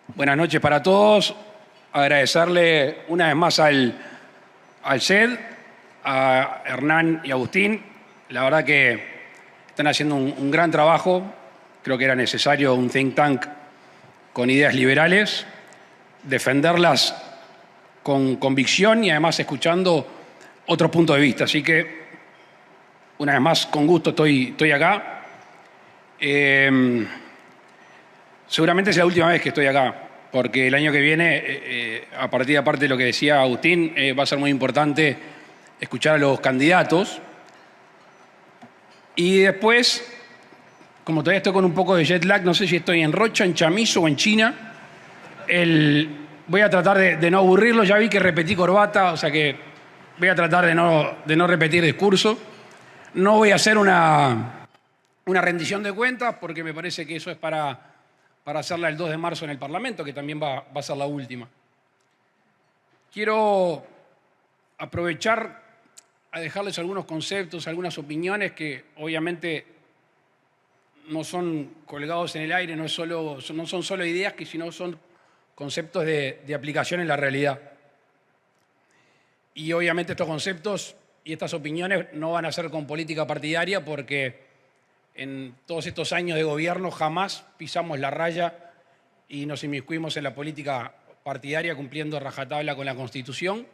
Buenas noches para todos. Agradecerle una vez más al CED, a Hernán y Agustín. La verdad que están haciendo un gran trabajo. Creo que era necesario un think tank con ideas liberales, defenderlas con convicción y además escuchando otro punto de vista. Así que, una vez más, con gusto estoy acá. Seguramente es la última vez que estoy acá, porque el año que viene, a partir aparte de lo que decía Agustín, va a ser muy importante escuchar a los candidatos. Y después, como todavía estoy con un poco de jet lag, no sé si estoy en Rocha, en Chamizo o en China, voy a tratar de no aburrirlo. Ya vi que repetí corbata, o sea que voy a tratar de no repetir discurso. No voy a hacer una rendición de cuentas, porque me parece que eso es para hacerla el 2 de marzo en el Parlamento, que también va a ser la última. Quiero aprovechar a dejarles algunos conceptos, algunas opiniones que obviamente no son colgados en el aire, no son solo ideas, sino son conceptos de aplicación en la realidad. Y obviamente estos conceptos y estas opiniones no van a ser con política partidaria, porque en todos estos años de gobierno jamás pisamos la raya y nos inmiscuimos en la política partidaria, cumpliendo rajatabla con la Constitución.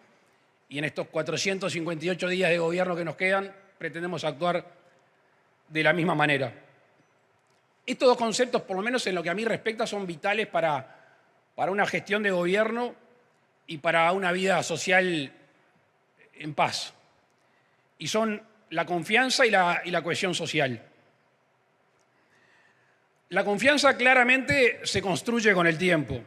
Y en estos 458 días de gobierno que nos quedan, pretendemos actuar de la misma manera. Estos dos conceptos, por lo menos en lo que a mí respecta, son vitales para una gestión de gobierno y para una vida social en paz. Y son la confianza y la cohesión social. La confianza claramente se construye con el tiempo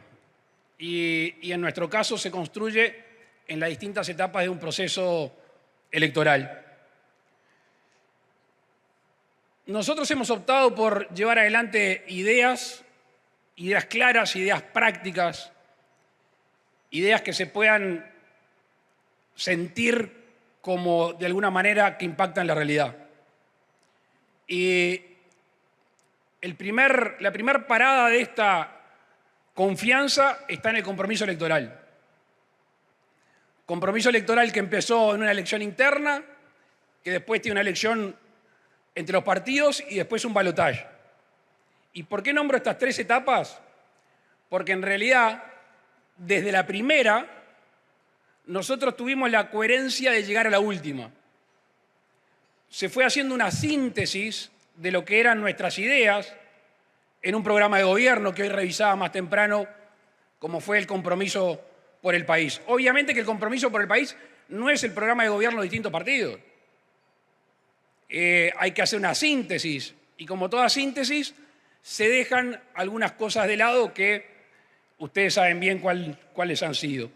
y en nuestro caso se construye en las distintas etapas de un proceso electoral. Nosotros hemos optado por llevar adelante ideas claras, ideas prácticas, ideas que se puedan sentir como de alguna manera que impactan la realidad. Y la primera parada de esta confianza está en el compromiso electoral. Compromiso electoral que empezó en una elección interna, que después tiene una elección entre los partidos y después un balotaje. ¿Y por qué nombro estas tres etapas? Porque en realidad, desde la primera, nosotros tuvimos la coherencia de llegar a la última. Se fue haciendo una síntesis de lo que eran nuestras ideas en un programa de gobierno que hoy revisaba más temprano, como fue el compromiso por el país. Obviamente que el compromiso por el país no es el programa de gobierno de distintos partidos. Hay que hacer una síntesis y, como toda síntesis, se dejan algunas cosas de lado que ustedes saben bien cuáles han sido.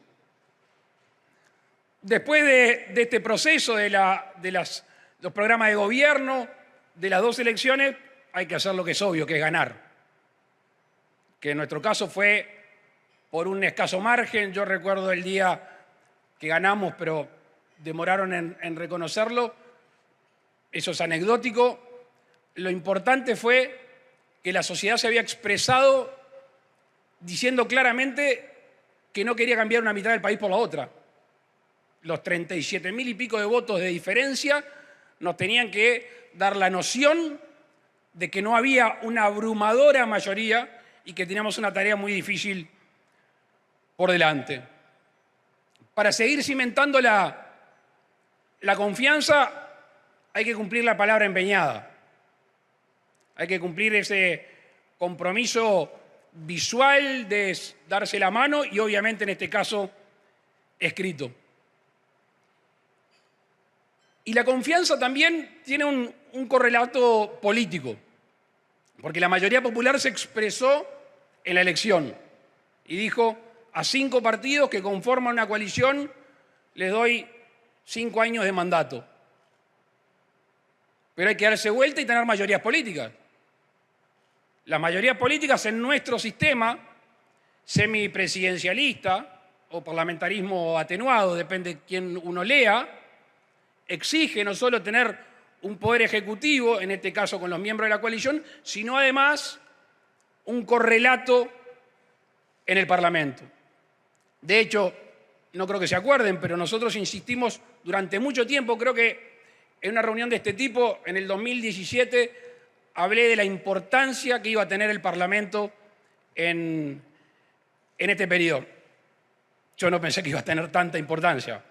Después de este proceso de los programas de gobierno, de las dos elecciones, hay que hacer lo que es obvio, que es ganar. Que en nuestro caso fue por un escaso margen. Yo recuerdo el día que ganamos, pero demoraron en reconocerlo. Eso es anecdótico. Lo importante fue que la sociedad se había expresado diciendo claramente que no quería cambiar una mitad del país por la otra. Los 37.000 y pico de votos de diferencia nos tenían que dar la noción de que no había una abrumadora mayoría y que teníamos una tarea muy difícil por delante. Para seguir cimentando la confianza, hay que cumplir la palabra empeñada. Hay que cumplir ese compromiso visual de darse la mano y, obviamente, en este caso, escrito. Y la confianza también tiene un correlato político, porque la mayoría popular se expresó en la elección y dijo: a 5 partidos que conforman una coalición les doy 5 años de mandato. Pero hay que darse vuelta y tener mayorías políticas. Las mayorías políticas en nuestro sistema semipresidencialista o parlamentarismo atenuado, depende de quién uno lea, exige no solo tener un poder ejecutivo, en este caso con los miembros de la coalición, sino además un correlato en el Parlamento. De hecho, no creo que se acuerden, pero nosotros insistimos durante mucho tiempo, creo que en una reunión de este tipo, en el 2017, hablé de la importancia que iba a tener el Parlamento en este periodo. Yo no pensé que iba a tener tanta importancia,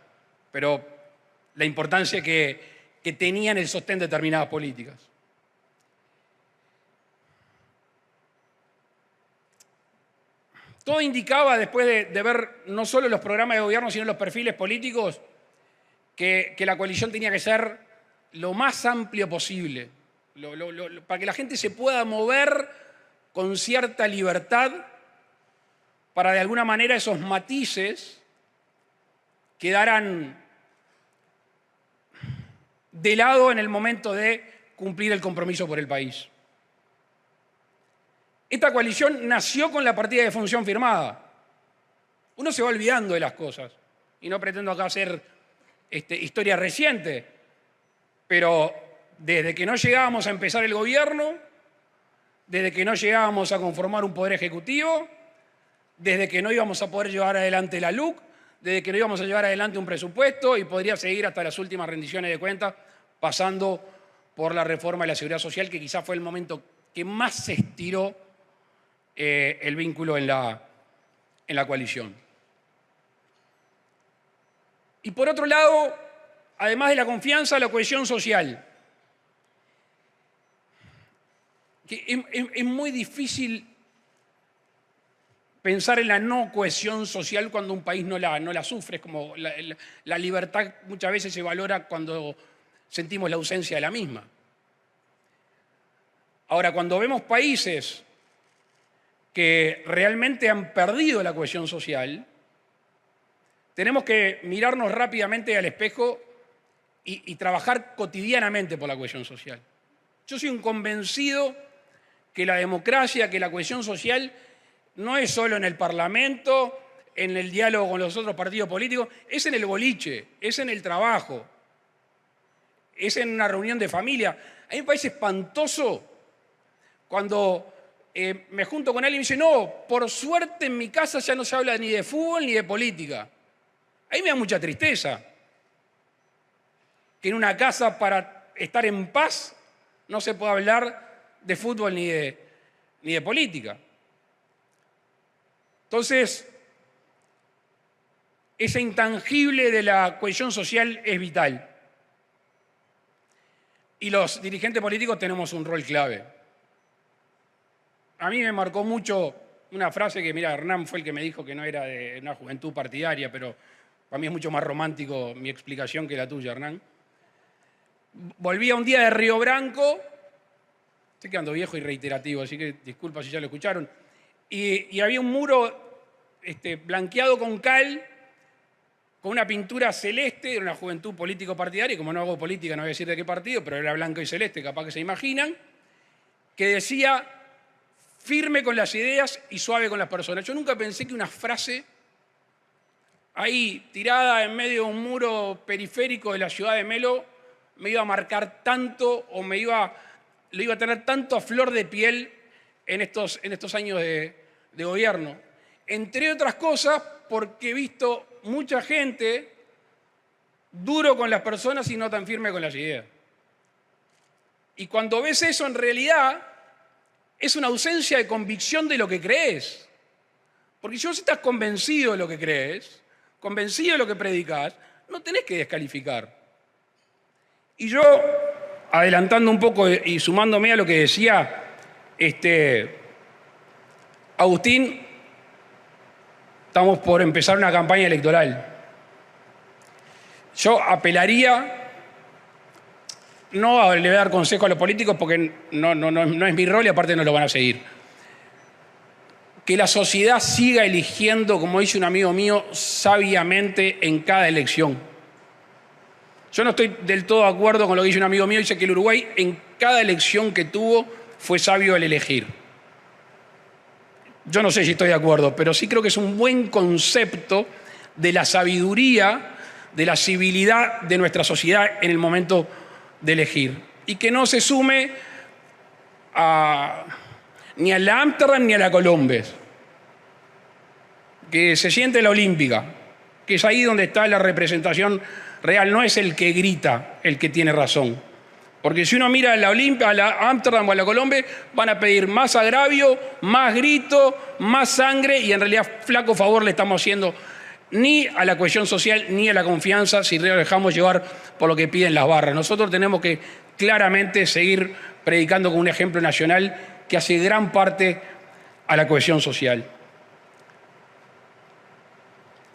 pero la importancia que tenía en el sostén de determinadas políticas. Todo indicaba, después de ver no solo los programas de gobierno, sino los perfiles políticos, que la coalición tenía que ser lo más amplio posible, para que la gente se pueda mover con cierta libertad, para de alguna manera esos matices quedaran de lado en el momento de cumplir el compromiso por el país. Esta coalición nació con la partida de función firmada. Uno se va olvidando de las cosas, y no pretendo acá hacer historia reciente, pero desde que no llegábamos a empezar el gobierno, desde que no llegábamos a conformar un poder ejecutivo, desde que no íbamos a poder llevar adelante la LUC, desde que no íbamos a llevar adelante un presupuesto, y podría seguir hasta las últimas rendiciones de cuentas, pasando por la reforma de la Seguridad Social, que quizás fue el momento que más se estiró el vínculo en la coalición. Y por otro lado, además de la confianza, la cohesión social. Que es muy difícil pensar en la no cohesión social cuando un país no la sufre. Es como la libertad muchas veces se valora cuando sentimos la ausencia de la misma. Ahora, cuando vemos países que realmente han perdido la cohesión social, tenemos que mirarnos rápidamente al espejo y trabajar cotidianamente por la cohesión social. Yo soy un convencido que la democracia, que la cohesión social no es solo en el Parlamento, en el diálogo con los otros partidos políticos, es en el boliche, es en el trabajo, es en una reunión de familia. A mí me parece espantoso cuando me junto con alguien y me dice, no, por suerte en mi casa ya no se habla ni de fútbol ni de política. Ahí me da mucha tristeza que en una casa, para estar en paz, no se pueda hablar de fútbol ni de política. Entonces, ese intangible de la cohesión social es vital. Y los dirigentes políticos tenemos un rol clave. A mí me marcó mucho una frase que, mira, Hernán fue el que me dijo que no era de una juventud partidaria, pero para mí es mucho más romántico mi explicación que la tuya, Hernán. Volvía un día de Río Branco, estoy quedando viejo y reiterativo, así que disculpa si ya lo escucharon, y había un muro blanqueado con cal, con una pintura celeste, de una juventud político-partidaria, y como no hago política no voy a decir de qué partido, pero era blanco y celeste, capaz que se imaginan, que decía, firme con las ideas y suave con las personas. Yo nunca pensé que una frase ahí tirada en medio de un muro periférico de la ciudad de Melo me iba a marcar tanto o lo iba a tener tanto a flor de piel en estos años de gobierno. Entre otras cosas, porque he visto mucha gente duro con las personas y no tan firme con las ideas. Y cuando ves eso, en realidad, es una ausencia de convicción de lo que crees. Porque si vos estás convencido de lo que crees, convencido de lo que predicás, no tenés que descalificar. Y yo, adelantando un poco y sumándome a lo que decía Agustín, estamos por empezar una campaña electoral. Yo apelaría, no le voy a dar consejo a los políticos porque no es mi rol y aparte no lo van a seguir. Que la sociedad siga eligiendo, como dice un amigo mío, sabiamente en cada elección. Yo no estoy del todo de acuerdo con lo que dice un amigo mío, dice que el Uruguay en cada elección que tuvo fue sabio al elegir. Yo no sé si estoy de acuerdo, pero sí creo que es un buen concepto de la sabiduría, de la civilidad de nuestra sociedad en el momento de elegir. Y que no se sume ni a la Amsterdam ni a la Colombes. que se siente en la Olímpica, que es ahí donde está la representación real, no es el que grita el que tiene razón. Porque si uno mira a la Olimpia, a la Ámsterdam o a la Colombia, van a pedir más agravio, más grito, más sangre, y en realidad flaco favor le estamos haciendo ni a la cohesión social ni a la confianza si nos dejamos llevar por lo que piden las barras. Nosotros tenemos que claramente seguir predicando con un ejemplo nacional que hace gran parte a la cohesión social.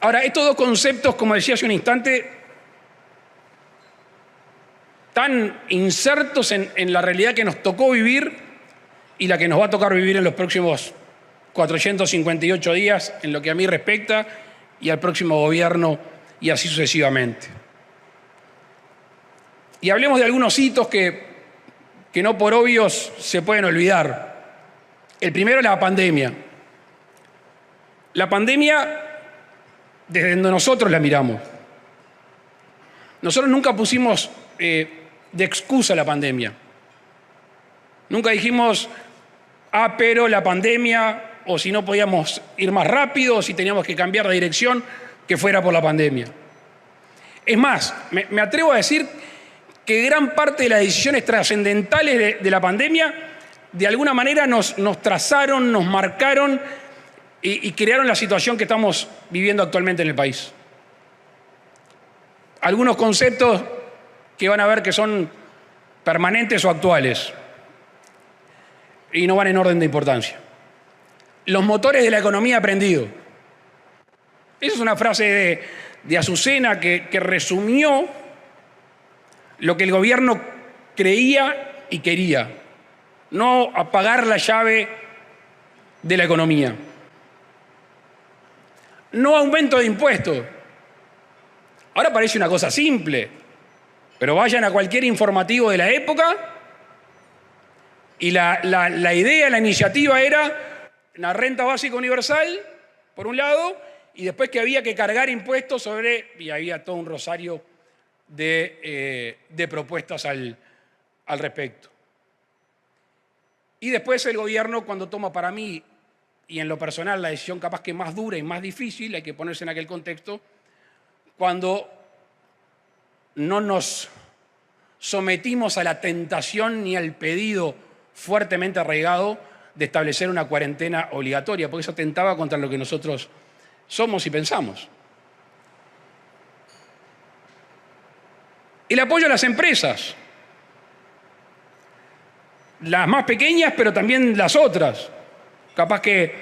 Ahora, estos dos conceptos, como decía hace un instante, tan insertos en la realidad que nos tocó vivir y la que nos va a tocar vivir en los próximos 458 días, en lo que a mí respecta, y al próximo gobierno, y así sucesivamente. Y hablemos de algunos hitos que no por obvios se pueden olvidar. El primero es la pandemia. La pandemia, desde donde nosotros la miramos. Nosotros nunca pusimos de excusa la pandemia. Nunca dijimos, pero la pandemia, o si no podíamos ir más rápido, o si teníamos que cambiar de dirección, que fuera por la pandemia. Es más, me atrevo a decir que gran parte de las decisiones trascendentales de la pandemia, de alguna manera nos trazaron, nos marcaron y crearon la situación que estamos viviendo actualmente en el país. Algunos conceptos que van a ver que son permanentes o actuales y no van en orden de importancia. Los motores de la economía prendidos. Esa es una frase de Azucena que resumió lo que el gobierno creía y quería. No apagar la llave de la economía. No aumento de impuestos. Ahora parece una cosa simple, pero vayan a cualquier informativo de la época y la idea, la iniciativa era una renta básica universal, por un lado, y después que había que cargar impuestos sobre, y había todo un rosario de propuestas al respecto. Y después el gobierno, cuando toma para mí, y en lo personal, la decisión capaz que más dura y más difícil, hay que ponerse en aquel contexto, cuando no nos sometimos a la tentación ni al pedido fuertemente arraigado de establecer una cuarentena obligatoria, porque eso atentaba contra lo que nosotros somos y pensamos. El apoyo a las empresas, las más pequeñas, pero también las otras. Capaz que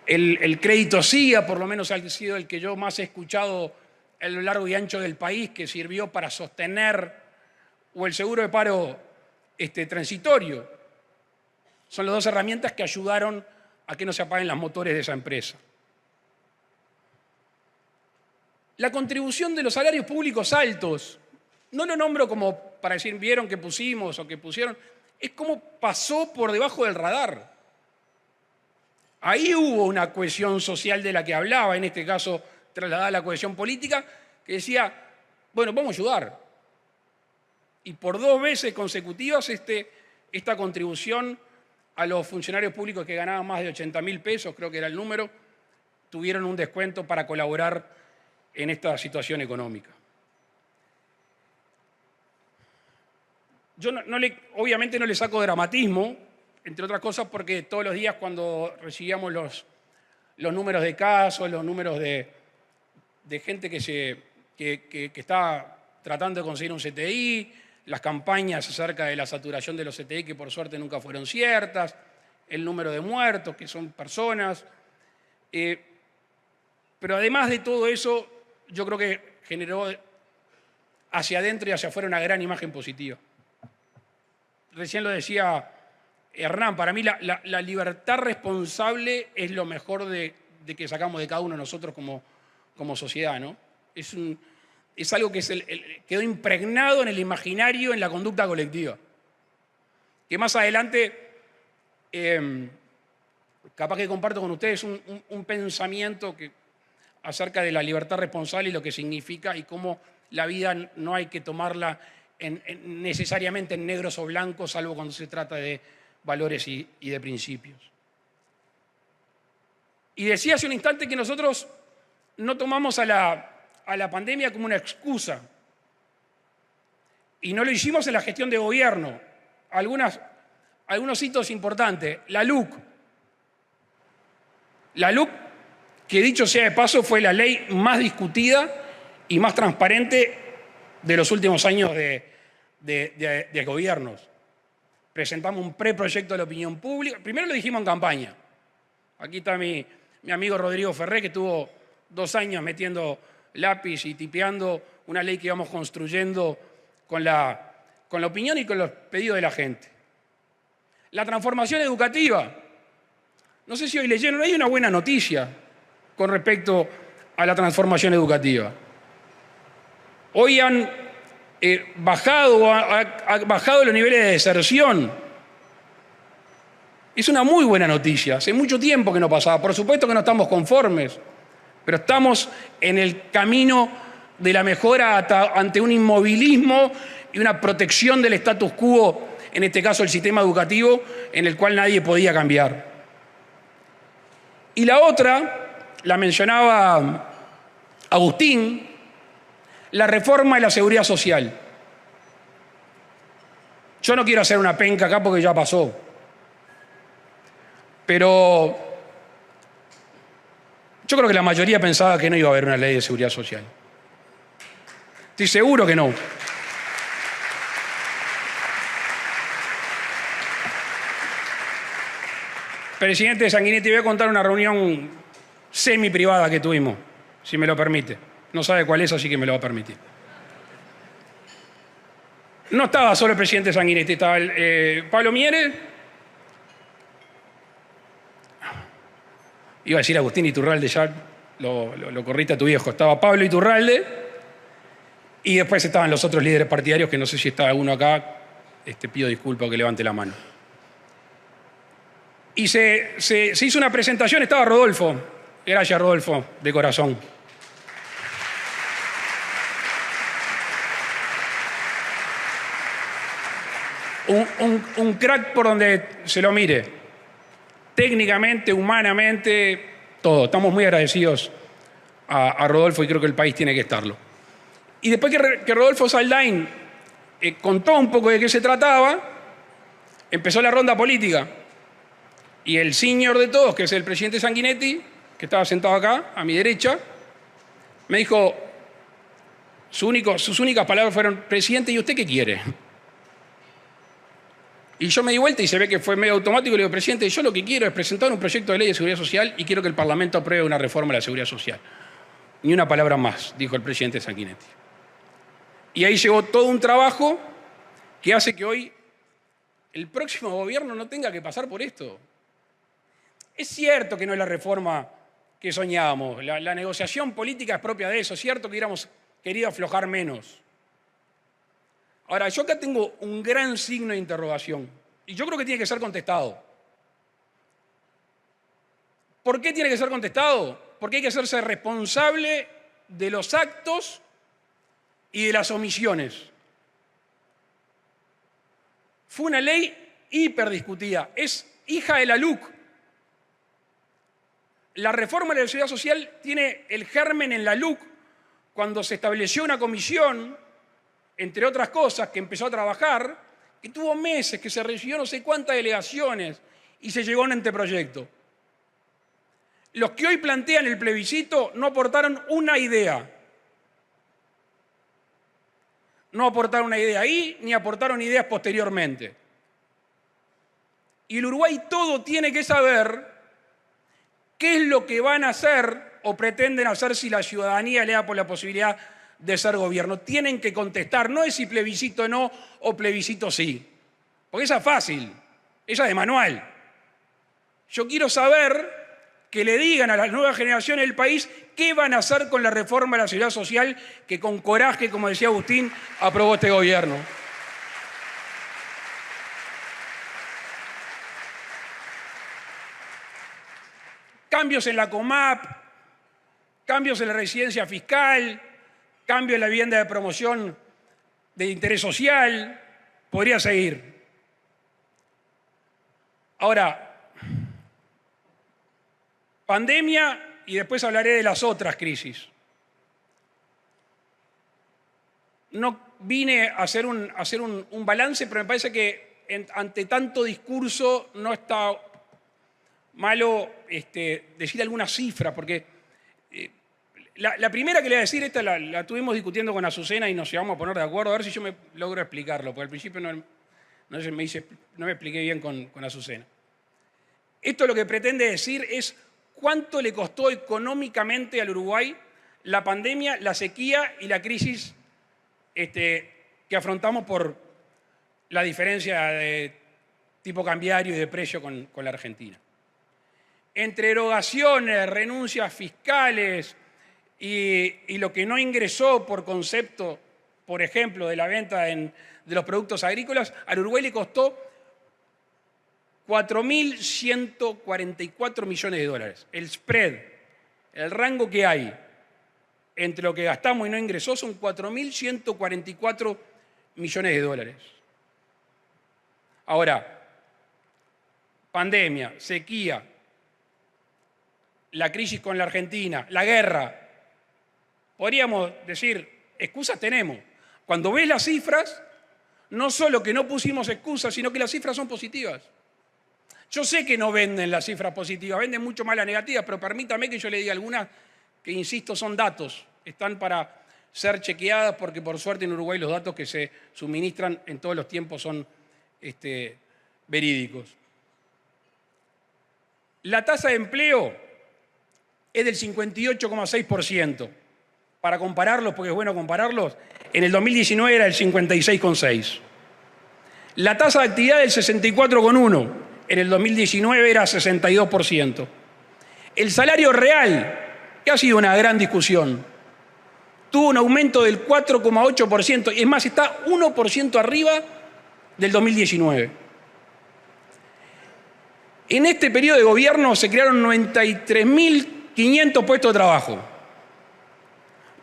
el crédito SIGA, por lo menos ha sido el que yo más he escuchado a lo largo y ancho del país, que sirvió para sostener, o el seguro de paro transitorio. Son las dos herramientas que ayudaron a que no se apaguen los motores de esa empresa. La contribución de los salarios públicos altos, no lo nombro como para decir, vieron que pusimos o que pusieron, es como pasó por debajo del radar. Ahí hubo una cohesión social de la que hablaba, en este caso trasladada a la cohesión política, que decía, bueno, vamos a ayudar. Y por 2 veces consecutivas esta contribución a los funcionarios públicos que ganaban más de 80.000 pesos, creo que era el número, tuvieron un descuento para colaborar en esta situación económica. Yo obviamente no le saco dramatismo, entre otras cosas porque todos los días cuando recibíamos los números de casos, los números de gente que está tratando de conseguir un CTI, las campañas acerca de la saturación de los CTI que por suerte nunca fueron ciertas, el número de muertos que son personas. Pero además de todo eso, yo creo que generó hacia adentro y hacia afuera una gran imagen positiva. Recién lo decía Hernán, para mí la libertad responsable es lo mejor de que sacamos de cada uno de nosotros como sociedad, ¿no? Es algo que quedó impregnado en el imaginario, en la conducta colectiva. Que más adelante, capaz que comparto con ustedes un pensamiento acerca de la libertad responsable y lo que significa y cómo la vida no hay que tomarla necesariamente en negros o blancos, salvo cuando se trata de valores y de principios. Y decía hace un instante que nosotros no tomamos a la pandemia como una excusa. Y no lo hicimos en la gestión de gobierno. Algunos hitos importantes. La LUC. La LUC, que dicho sea de paso, fue la ley más discutida y más transparente de los últimos años de gobiernos. Presentamos un preproyecto de la opinión pública. Primero lo dijimos en campaña. Aquí está mi amigo Rodrigo Ferré, que estuvo 2 años metiendo lápiz y tipeando una ley que íbamos construyendo con la opinión y con los pedidos de la gente. La transformación educativa. No sé si hoy leyeron, hay una buena noticia con respecto a la transformación educativa. Hoy han bajado los niveles de deserción. Es una muy buena noticia. Hace mucho tiempo que no pasaba. Por supuesto que no estamos conformes, pero estamos en el camino de la mejora ante un inmovilismo y una protección del status quo, en este caso el sistema educativo, en el cual nadie podía cambiar. Y la otra, la mencionaba Agustín, la reforma de la seguridad social. Yo no quiero hacer una penca acá porque ya pasó, pero yo creo que la mayoría pensaba que no iba a haber una ley de seguridad social. Estoy seguro que no. Presidente Sanguinetti, voy a contar una reunión semi-privada que tuvimos, si me lo permite. No sabe cuál es, así que me lo va a permitir. No estaba solo el presidente Sanguinetti, estaba Pablo Mieres. Iba a decir Agustín Iturralde, ya lo corriste a tu viejo. Estaba Pablo Iturralde y después estaban los otros líderes partidarios, que no sé si está alguno acá. Pido disculpas que levante la mano. Y se hizo una presentación, estaba Rodolfo. Gracias, Rodolfo, de corazón. Un crack por donde se lo mire. Técnicamente, humanamente, todo. Estamos muy agradecidos a Rodolfo y creo que el país tiene que estarlo. Y después que Rodolfo Saldain contó un poco de qué se trataba, empezó la ronda política. Y el senior de todos, que es el presidente Sanguinetti, que estaba sentado acá, a mi derecha, me dijo, sus únicas palabras fueron, presidente, ¿y usted qué quiere? Y yo me di vuelta y se ve que fue medio automático y le digo, presidente, yo lo que quiero es presentar un proyecto de ley de seguridad social y quiero que el Parlamento apruebe una reforma de la seguridad social. Ni una palabra más, dijo el presidente Sanguinetti. Y ahí llegó todo un trabajo que hace que hoy el próximo gobierno no tenga que pasar por esto. Es cierto que no es la reforma que soñábamos. La negociación política es propia de eso. Es cierto que hubiéramos querido aflojar menos. Ahora, yo acá tengo un gran signo de interrogación. Y yo creo que tiene que ser contestado. ¿Por qué tiene que ser contestado? Porque hay que hacerse responsable de los actos y de las omisiones. Fue una ley hiperdiscutida. Es hija de la LUC. La reforma de la seguridad social tiene el germen en la LUC cuando se estableció una comisión, entre otras cosas, que empezó a trabajar, que tuvo meses, que se recibió no sé cuántas delegaciones y se llegó a un anteproyecto. Los que hoy plantean el plebiscito no aportaron una idea. No aportaron una idea ahí, ni aportaron ideas posteriormente. Y el Uruguay todo tiene que saber qué es lo que van a hacer o pretenden hacer si la ciudadanía le da por la posibilidad de ser gobierno. Tienen que contestar, no es si plebiscito no o plebiscito sí. Porque esa es fácil, esa es de manual. Yo quiero saber que le digan a las nuevas generaciones del país qué van a hacer con la reforma de la seguridad social que con coraje, como decía Agustín, aprobó este gobierno. Cambios en la COMAP, cambios en la residencia fiscal, cambio en la vivienda de promoción de interés social, podría seguir. Ahora, Pandemia y después hablaré de las otras crisis. No vine a hacer un balance, pero me parece que ante tanto discurso no está malo decir algunas cifras, porque la primera que le voy a decir, esta la tuvimos discutiendo con Azucena y nos llevamos a poner de acuerdo, a ver si yo me logro explicarlo, porque al principio no me expliqué bien con Azucena. Esto lo que pretende decir es cuánto le costó económicamente al Uruguay la pandemia, la sequía y la crisis que afrontamos por la diferencia de tipo cambiario y de precio con la Argentina. Entre erogaciones, renuncias fiscales y lo que no ingresó por concepto, por ejemplo, de la venta de los productos agrícolas, al Uruguay le costó 4.144 millones de dólares. El spread, el rango que hay entre lo que gastamos y no ingresó son 4.144 millones de dólares. Ahora, pandemia, sequía, la crisis con la Argentina, la guerra. Podríamos decir, excusas tenemos. Cuando ves las cifras, no solo que no pusimos excusas, sino que las cifras son positivas. Yo sé que no venden las cifras positivas, venden mucho más las negativas, pero permítame que yo le diga algunas que, insisto, son datos. Están para ser chequeadas porque, por suerte, en Uruguay los datos que se suministran en todos los tiempos son verídicos. La tasa de empleo es del 58,6%. Para compararlos, porque es bueno compararlos, en el 2019 era el 56,6%. La tasa de actividad del 64,1%, en el 2019 era 62%. El salario real, que ha sido una gran discusión, tuvo un aumento del 4,8%, y es más, está 1% arriba del 2019. En este periodo de gobierno se crearon 93.500 puestos de trabajo.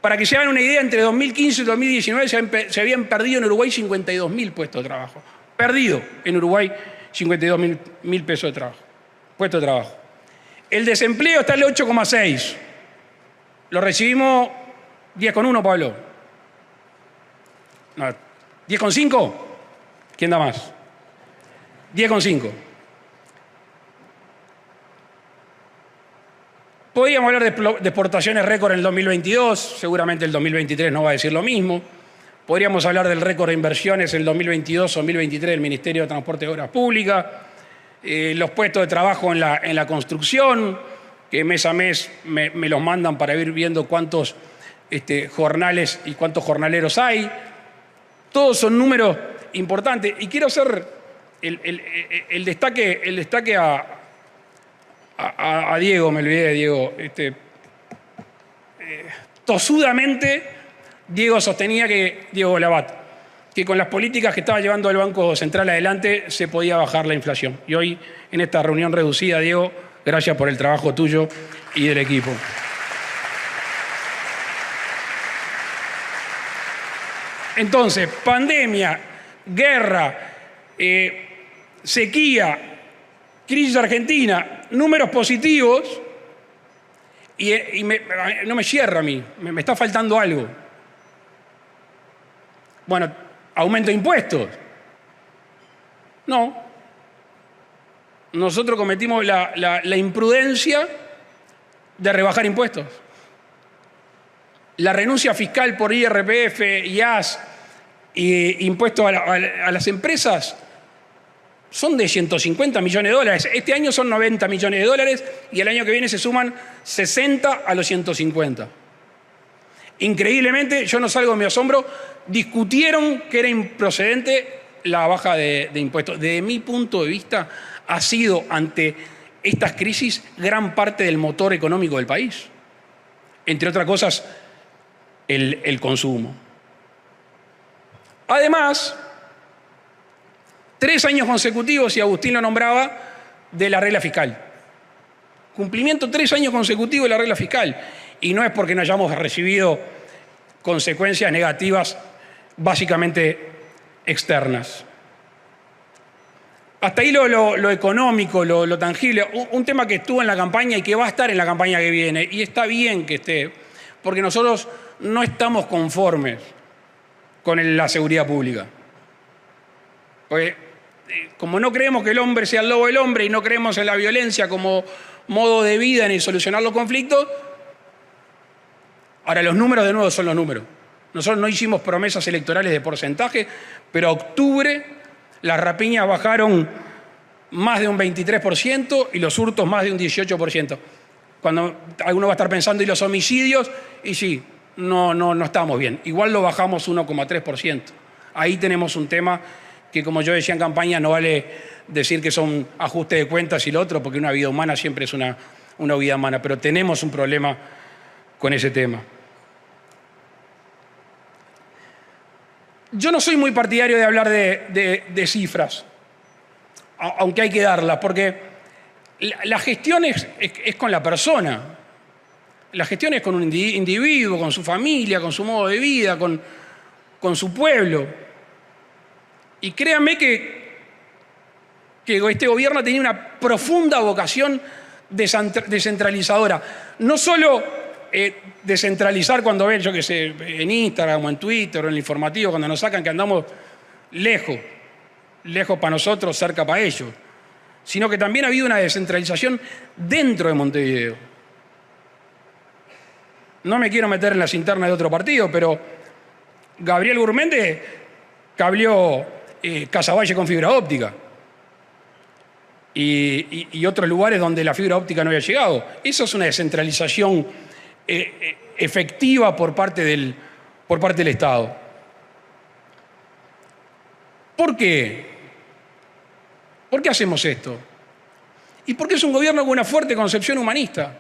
Para que se hagan una idea, entre 2015 y 2019 se habían perdido en Uruguay 52.000 puestos de trabajo. Perdido en Uruguay 52.000 puestos de trabajo. El desempleo está en el 8,6. Lo recibimos 10,1, Pablo. No, 10,5. ¿Quién da más? 10,5. Podríamos hablar de exportaciones récord en el 2022, seguramente el 2023 no va a decir lo mismo. Podríamos hablar del récord de inversiones en el 2022 o 2023 del Ministerio de Transporte y Obras Públicas, los puestos de trabajo en la construcción, que mes a mes me los mandan para ir viendo cuántos jornales y cuántos jornaleros hay. Todos son números importantes. Y quiero hacer el destaque a Diego, me olvidé de Diego. Tosudamente, Diego sostenía Diego Labat, que con las políticas que estaba llevando el Banco Central adelante se podía bajar la inflación. Y hoy, en esta reunión reducida, Diego, gracias por el trabajo tuyo y del equipo. Entonces, pandemia, guerra, sequía, crisis argentina, números positivos, y no me cierra a mí, me está faltando algo. Bueno, aumento de impuestos. No. Nosotros cometimos la imprudencia de rebajar impuestos. La renuncia fiscal por IRPF, IAS e impuestos a las empresas son de 150 millones de dólares. Este año son 90 millones de dólares y el año que viene se suman 60 a los 150. Increíblemente, yo no salgo de mi asombro, discutieron que era improcedente la baja de impuestos. Desde mi punto de vista, ha sido ante estas crisis gran parte del motor económico del país. Entre otras cosas, el consumo. Además, 3 años consecutivos, y Agustín lo nombraba, de la regla fiscal. Cumplimiento 3 años consecutivos de la regla fiscal. Y no es porque no hayamos recibido consecuencias negativas básicamente externas. Hasta ahí lo económico, lo tangible. Un tema que estuvo en la campaña y que va a estar en la campaña que viene. Y está bien que esté, porque nosotros no estamos conformes con la seguridad pública. Porque como no creemos que el hombre sea el lobo del hombre y no creemos en la violencia como modo de vida ni solucionar los conflictos, ahora los números de nuevo son los números. Nosotros no hicimos promesas electorales de porcentaje, pero a octubre las rapiñas bajaron más de un 23% y los hurtos más de un 18%. Cuando alguno va a estar pensando, ¿y los homicidios? Y sí, no estamos bien. Igual lo bajamos 1,3%. Ahí tenemos un tema que, como yo decía en campaña, no vale decir que son ajustes de cuentas y lo otro, porque una vida humana siempre es una vida humana, pero tenemos un problema con ese tema. Yo no soy muy partidario de hablar de cifras, aunque hay que darlas, porque la gestión es con la persona. La gestión es con un individuo, con su familia, con su modo de vida, con su pueblo. Y créanme que este gobierno ha tenido una profunda vocación descentralizadora. No solo descentralizar cuando ven, yo qué sé, en Instagram o en Twitter o en el informativo, cuando nos sacan que andamos lejos para nosotros, cerca para ellos, sino que también ha habido una descentralización dentro de Montevideo. No me quiero meter en las internas de otro partido, pero Gabriel Gurmendi cableó Casaballe con fibra óptica y otros lugares donde la fibra óptica no había llegado. Eso es una descentralización efectiva por parte del Estado. ¿Por qué? ¿Por qué hacemos esto? Y porque es un gobierno con una fuerte concepción humanista.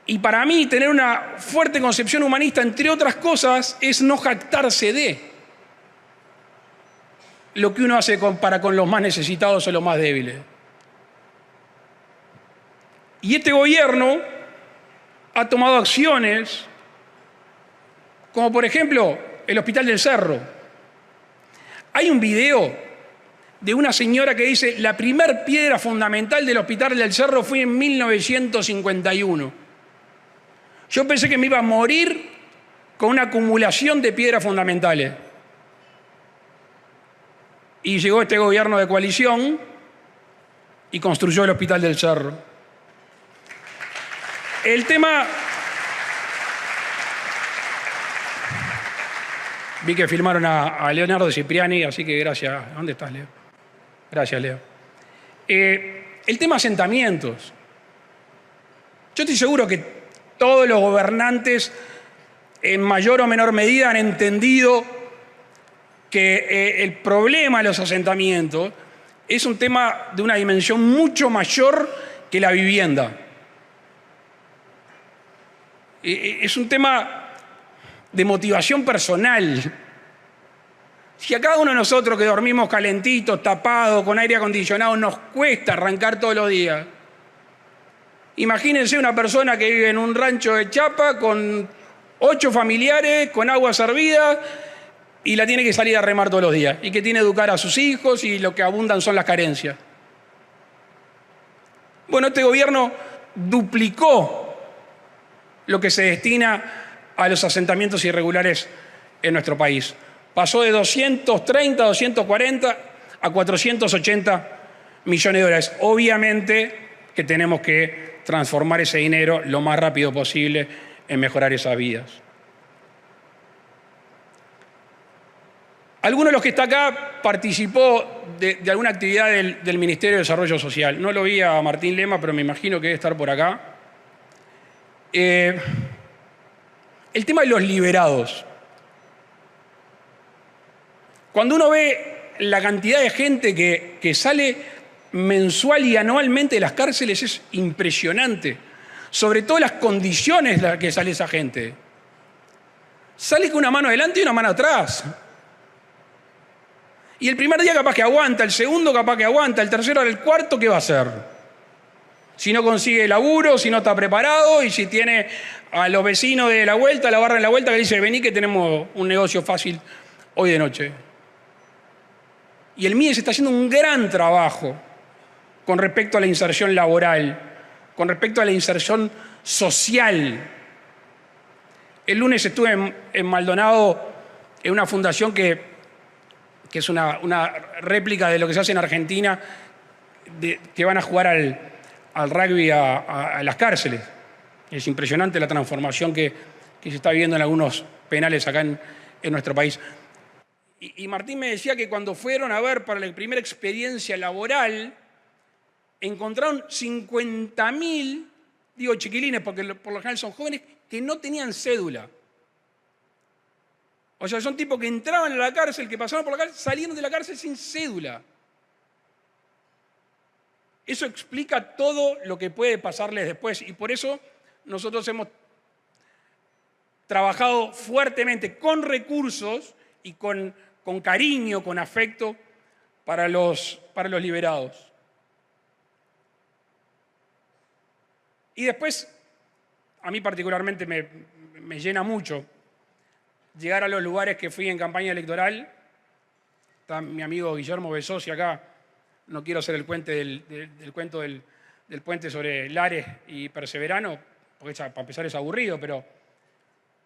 Y para mí tener una fuerte concepción humanista, entre otras cosas, es no jactarse de lo que uno hace para con los más necesitados o los más débiles. Y este gobierno ha tomado acciones, como por ejemplo el Hospital del Cerro. Hay un video de una señora que dice: la primer piedra fundamental del Hospital del Cerro fue en 1951. Yo pensé que me iba a morir con una acumulación de piedras fundamentales. Y llegó este gobierno de coalición y construyó el Hospital del Cerro. El tema... Vi que filmaron a Leonardo Cipriani, así que gracias. ¿Dónde estás, Leo? Gracias, Leo. El tema asentamientos. Yo estoy seguro que todos los gobernantes, en mayor o menor medida, han entendido que el problema de los asentamientos es un tema de una dimensión mucho mayor que la vivienda. Es un tema de motivación personal. Si a cada uno de nosotros que dormimos calentitos, tapados, con aire acondicionado, nos cuesta arrancar todos los días, imagínense una persona que vive en un rancho de chapa con 8 familiares, con agua servida, y la tiene que salir a remar todos los días, y que tiene que educar a sus hijos, y lo que abundan son las carencias. Bueno, este gobierno duplicó lo que se destina a los asentamientos irregulares en nuestro país. Pasó de 230, 240 a 480 millones de dólares. Obviamente que tenemos que transformar ese dinero lo más rápido posible en mejorar esas vidas. Alguno de los que está acá participó de alguna actividad del Ministerio de Desarrollo Social. No lo vi a Martín Lema, pero me imagino que debe estar por acá. El tema de los liberados. Cuando uno ve la cantidad de gente que sale mensual y anualmente de las cárceles, es impresionante. Sobre todo las condiciones en las que sale esa gente. Sale con una mano adelante y una mano atrás. Y el primer día capaz que aguanta, el segundo capaz que aguanta, el tercero, el cuarto, ¿qué va a hacer? Si no consigue laburo, si no está preparado, y si tiene a los vecinos de la vuelta, la barra de la vuelta, que dice: vení que tenemos un negocio fácil hoy de noche. Y el MIDES está haciendo un gran trabajo con respecto a la inserción laboral, con respecto a la inserción social. El lunes estuve en Maldonado, en una fundación que es una réplica de lo que se hace en Argentina, que van a jugar al rugby a las cárceles. Es impresionante la transformación que se está viendo en algunos penales acá en nuestro país. Y Martín me decía que cuando fueron a ver para la primera experiencia laboral, encontraron 50.000, digo chiquilines porque por lo general son jóvenes, que no tenían cédula. O sea, son tipos que entraban a la cárcel, que pasaron por la cárcel, salieron de la cárcel sin cédula. Eso explica todo lo que puede pasarles después y por eso nosotros hemos trabajado fuertemente con recursos y con cariño, con afecto para los liberados. Y después, a mí particularmente me llena mucho llegar a los lugares que fui en campaña electoral. Está mi amigo Guillermo Besosi acá. No quiero hacer el cuento del puente sobre Lares y Perseverano, porque para empezar es aburrido, pero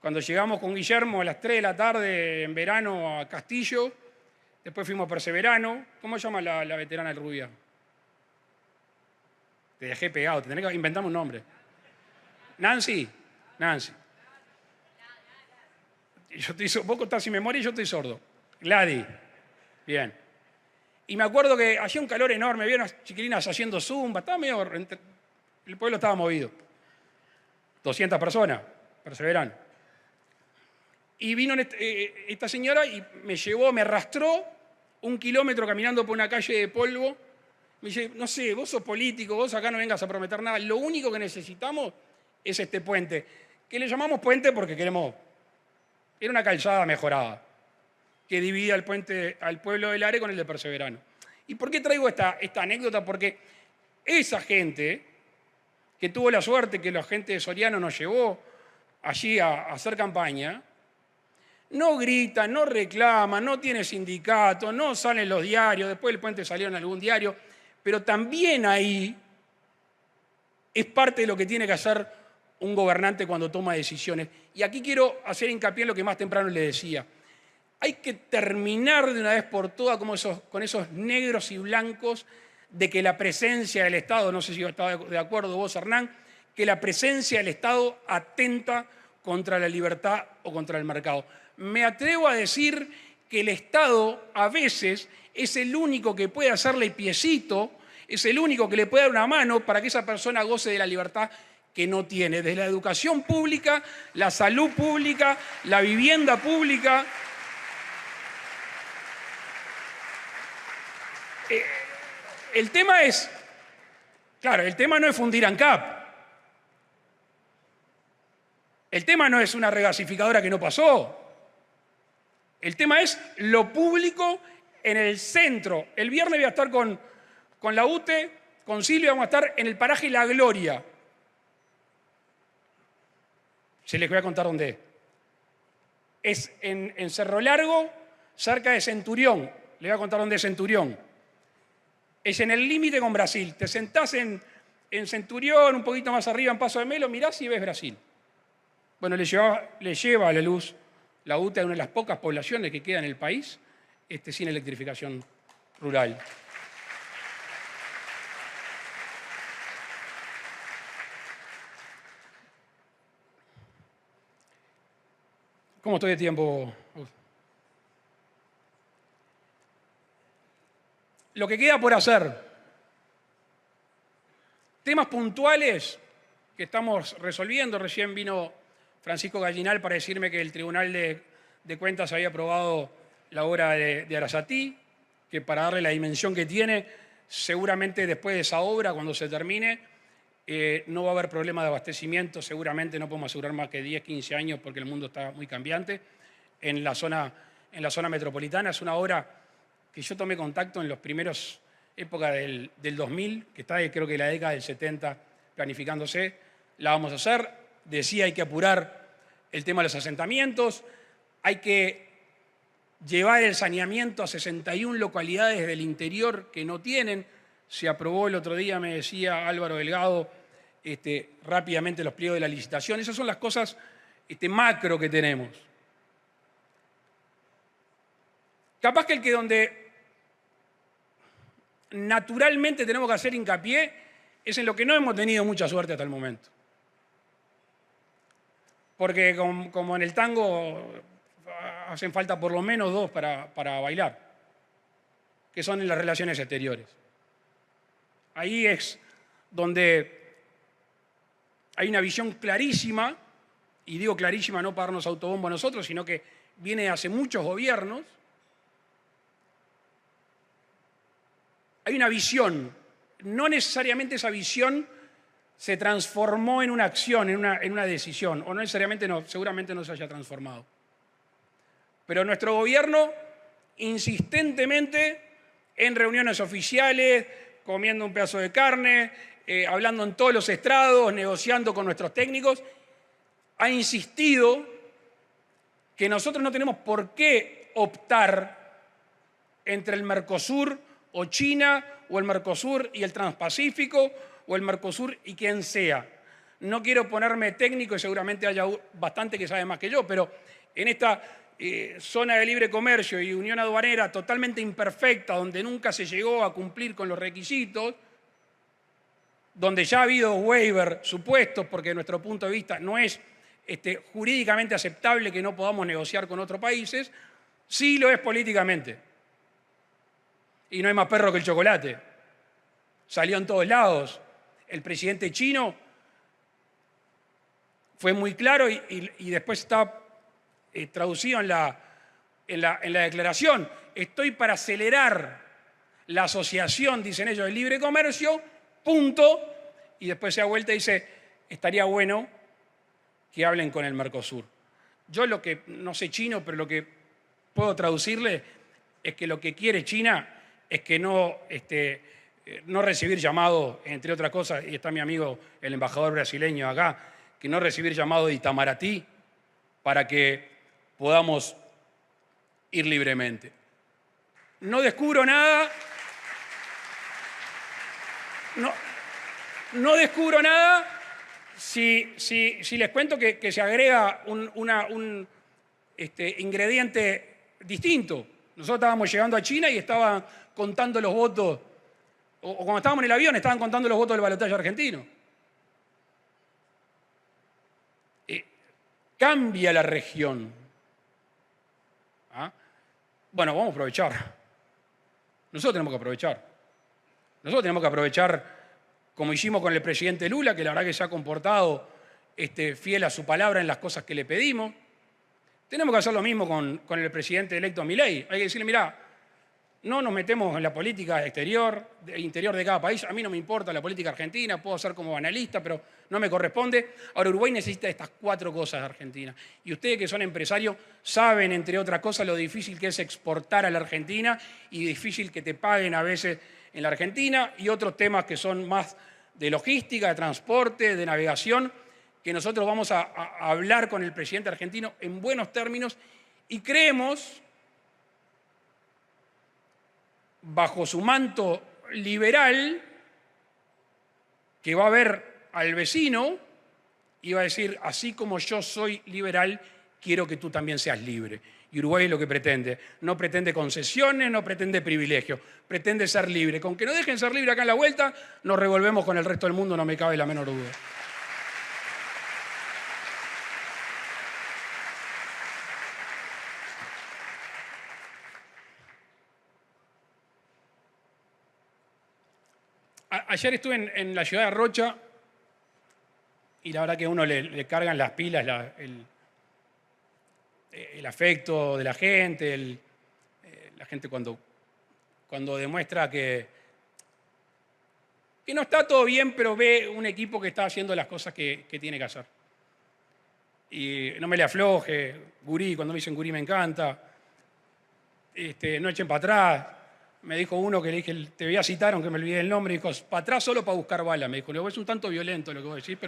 cuando llegamos con Guillermo a las 3 de la tarde en verano a Castillo, después fuimos a Perseverano. ¿Cómo se llama la veterana rubia? Te dejé pegado, te tenés que inventar un nombre. Nancy. Vos contás sin memoria y yo estoy sordo. Gladys. Bien. Y me acuerdo que hacía un calor enorme, había unas chiquilinas haciendo zumba, estaba medio. El pueblo estaba movido. 200 personas, Perseverano. Y vino esta señora y me arrastró 1 kilómetro caminando por una calle de polvo. Me dice, no sé, vos sos político, vos acá no vengas a prometer nada. Lo único que necesitamos es este puente, que le llamamos puente porque queremos. Era una calzada mejorada que dividía al pueblo de Lares con el de Perseverano. ¿Y por qué traigo esta anécdota? Porque esa gente que tuvo la suerte que la gente de Soriano nos llevó allí a hacer campaña, no grita, no reclama, no tiene sindicato, no sale en los diarios, después del puente salió en algún diario, pero también ahí es parte de lo que tiene que hacer un gobernante cuando toma decisiones. Y aquí quiero hacer hincapié en lo que más temprano le decía. Hay que terminar de una vez por todas con esos negros y blancos de que la presencia del Estado, no sé si está de acuerdo vos, Hernán, que la presencia del Estado atenta contra la libertad o contra el mercado. Me atrevo a decir que el Estado a veces es el único que puede hacerle piecito, es el único que le puede dar una mano para que esa persona goce de la libertad que no tiene. Desde la educación pública, la salud pública, la vivienda pública. El tema no es fundir ANCAP. El tema no es una regasificadora que no pasó. El tema es lo público en el centro. El viernes voy a estar con la UTE, con Silvia, vamos a estar en el paraje La Gloria. Se les voy a contar dónde es. Es en Cerro Largo, cerca de Centurión. Les voy a contar dónde es Centurión. Es en el límite con Brasil. Te sentás en Centurión, un poquito más arriba, en Paso de Melo, mirás y ves Brasil. Bueno, le lleva a la luz la UTE a una de las pocas poblaciones que queda en el país sin electrificación rural. ¿Cómo estoy de tiempo? Lo que queda por hacer. Temas puntuales que estamos resolviendo. Recién vino Francisco Gallinal para decirme que el Tribunal de Cuentas había aprobado la obra de Arasatí, que para darle la dimensión que tiene, seguramente después de esa obra, cuando se termine, no va a haber problema de abastecimiento, seguramente no podemos asegurar más que 10, 15 años porque el mundo está muy cambiante. En la zona metropolitana es una obra que yo tomé contacto en las primeras épocas del 2000, que está creo que la década del 70 planificándose, la vamos a hacer. Decía, hay que apurar el tema de los asentamientos, hay que llevar el saneamiento a 61 localidades del interior que no tienen. Se aprobó el otro día, me decía Álvaro Delgado, rápidamente los pliegos de la licitación. Esas son las cosas macro que tenemos. Capaz que donde naturalmente tenemos que hacer hincapié es en lo que no hemos tenido mucha suerte hasta el momento. Porque como en el tango hacen falta por lo menos dos para bailar, que son en las relaciones exteriores. Ahí es donde hay una visión clarísima, y digo clarísima no para darnos autobombo a nosotros, sino que viene de hace muchos gobiernos. Hay una visión, no necesariamente esa visión se transformó en una acción, en una decisión, o no necesariamente no, seguramente no se haya transformado. Pero nuestro gobierno insistentemente en reuniones oficiales, comiendo un pedazo de carne, hablando en todos los estrados, negociando con nuestros técnicos, ha insistido que nosotros no tenemos por qué optar entre el Mercosur o China, o el Mercosur y el Transpacífico, o el Mercosur y quien sea. No quiero ponerme técnico y seguramente haya bastante que sabe más que yo, pero en esta zona de libre comercio y unión aduanera totalmente imperfecta, donde nunca se llegó a cumplir con los requisitos, donde ya ha habido waiver supuestos, porque de nuestro punto de vista no es jurídicamente aceptable que no podamos negociar con otros países, sí lo es políticamente. Y no hay más perro que el chocolate. Salió en todos lados. El presidente chino fue muy claro y después está traducido en la declaración. Estoy para acelerar la asociación, dicen ellos, del libre comercio, punto. Y después se da vuelta y dice, estaría bueno que hablen con el Mercosur. Yo lo que, no sé chino, pero lo que puedo traducirle es que lo que quiere China es que no recibir llamado, entre otras cosas, y está mi amigo el embajador brasileño acá, que no recibir llamado de Itamaraty para que podamos ir libremente. No descubro nada, no descubro nada si les cuento que se agrega un ingrediente distinto. Nosotros estábamos llegando a China y estaban contando los votos, o cuando estábamos en el avión estaban contando los votos del balotaje argentino. Cambia la región. ¿Ah? Bueno, vamos a aprovechar. Nosotros tenemos que aprovechar. Nosotros tenemos que aprovechar, como hicimos con el presidente Lula, que la verdad que se ha comportado fiel a su palabra en las cosas que le pedimos. Tenemos que hacer lo mismo con el presidente electo Milei. Hay que decirle, mirá, no nos metemos en la política interior de cada país. A mí no me importa la política argentina, puedo ser como analista, pero no me corresponde. Ahora, Uruguay necesita estas 4 cosas de Argentina. Y ustedes que son empresarios saben, entre otras cosas, lo difícil que es exportar a la Argentina y difícil que te paguen a veces en la Argentina y otros temas que son más de logística, de transporte, de navegación, que nosotros vamos a hablar con el presidente argentino en buenos términos y creemos, bajo su manto liberal, que va a ver al vecino y va a decir, así como yo soy liberal, quiero que tú también seas libre. Y Uruguay es lo que pretende. No pretende concesiones, no pretende privilegios, pretende ser libre. Con que no dejen ser libre acá en la vuelta, nos revolvemos con el resto del mundo, no me cabe la menor duda. Ayer estuve en la ciudad de Rocha y la verdad que a uno le cargan las pilas, el afecto de la gente, la gente cuando demuestra que no está todo bien, pero ve un equipo que está haciendo las cosas que tiene que hacer. Y no me le afloje, gurí, cuando me dicen gurí me encanta, no echen para atrás. Me dijo uno que le dije, te voy a citar, aunque me olvidé el nombre, dijo, para atrás solo para buscar bala. Me dijo, es un tanto violento lo que vos decís,